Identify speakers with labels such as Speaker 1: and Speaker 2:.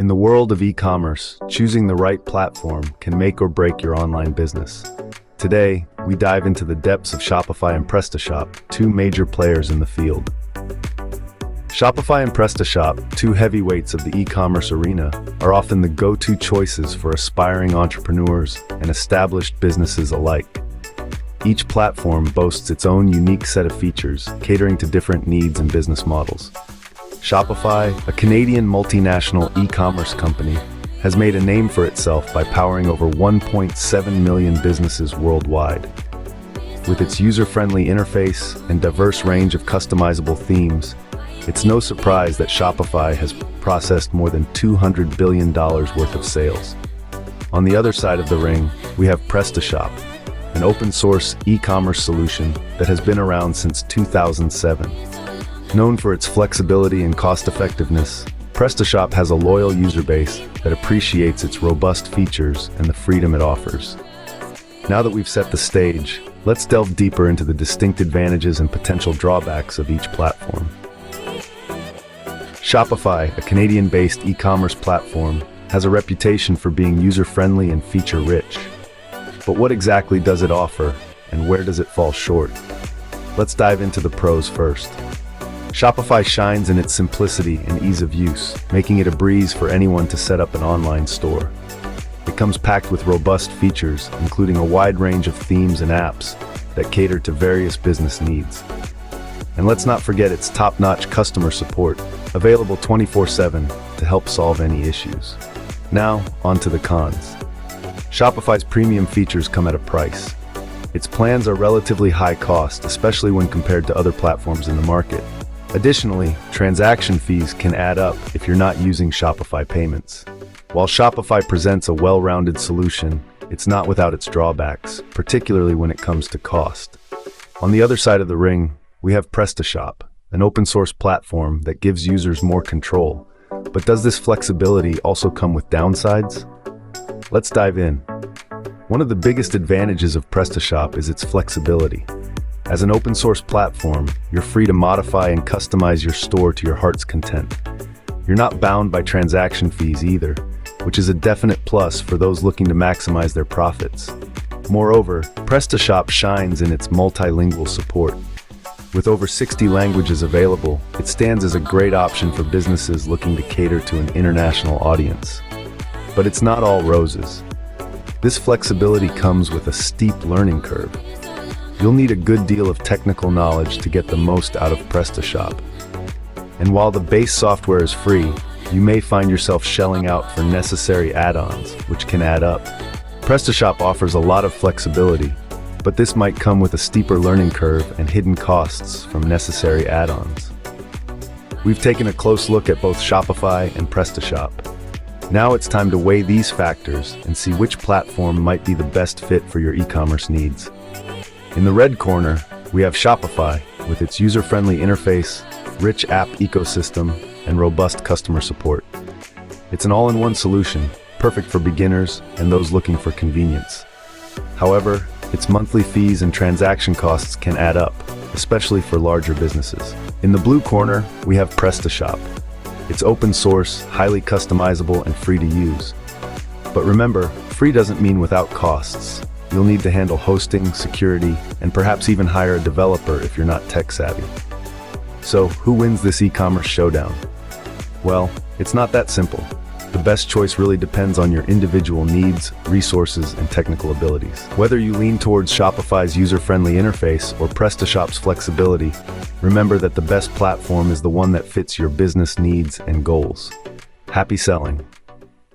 Speaker 1: In the world of e-commerce, choosing the right platform can make or break your online business. Today, we dive into the depths of Shopify and PrestaShop, two major players in the field. Shopify and PrestaShop, two heavyweights of the e-commerce arena, are often the go-to choices for aspiring entrepreneurs and established businesses alike. Each platform boasts its own unique set of features, catering to different needs and business models. Shopify, a Canadian multinational e-commerce company, has made a name for itself by powering over 1.7 million businesses worldwide. With its user-friendly interface and diverse range of customizable themes, it's no surprise that Shopify has processed more than $200 billion worth of sales. On the other side of the ring, we have PrestaShop, an open-source e-commerce solution that has been around since 2007. Known for its flexibility and cost-effectiveness, PrestaShop has a loyal user base that appreciates its robust features and the freedom it offers. Now that we've set the stage, let's delve deeper into the distinct advantages and potential drawbacks of each platform. Shopify, a Canadian-based e-commerce platform, has a reputation for being user-friendly and feature-rich. But what exactly does it offer, and where does it fall short? Let's dive into the pros first. Shopify shines in its simplicity and ease of use, making it a breeze for anyone to set up an online store. It comes packed with robust features, including a wide range of themes and apps that cater to various business needs. And let's not forget its top-notch customer support, available 24/7 to help solve any issues. Now, on to the cons. Shopify's premium features come at a price. Its plans are relatively high cost, especially when compared to other platforms in the market. Additionally, transaction fees can add up if you're not using Shopify payments. While Shopify presents a well-rounded solution, it's not without its drawbacks, particularly when it comes to cost. On the other side of the ring, we have PrestaShop, an open-source platform that gives users more control. But does this flexibility also come with downsides? Let's dive in. One of the biggest advantages of PrestaShop is its flexibility. As an open-source platform, you're free to modify and customize your store to your heart's content. You're not bound by transaction fees either, which is a definite plus for those looking to maximize their profits. Moreover, PrestaShop shines in its multilingual support. With over 60 languages available, it stands as a great option for businesses looking to cater to an international audience. But it's not all roses. This flexibility comes with a steep learning curve. You'll need a good deal of technical knowledge to get the most out of PrestaShop. And while the base software is free, you may find yourself shelling out for necessary add-ons, which can add up. PrestaShop offers a lot of flexibility, but this might come with a steeper learning curve and hidden costs from necessary add-ons. We've taken a close look at both Shopify and PrestaShop. Now it's time to weigh these factors and see which platform might be the best fit for your e-commerce needs. In the red corner, we have Shopify with its user-friendly interface, rich app ecosystem, and robust customer support. It's an all-in-one solution, perfect for beginners and those looking for convenience. However, its monthly fees and transaction costs can add up, especially for larger businesses. In the blue corner, we have PrestaShop. It's open source, highly customizable, and free to use. But remember, free doesn't mean without costs. You'll need to handle hosting, security, and perhaps even hire a developer if you're not tech savvy. So, who wins this e-commerce showdown? Well, it's not that simple. The best choice really depends on your individual needs, resources, and technical abilities. Whether you lean towards Shopify's user-friendly interface or PrestaShop's flexibility, remember that the best platform is the one that fits your business needs and goals. Happy selling!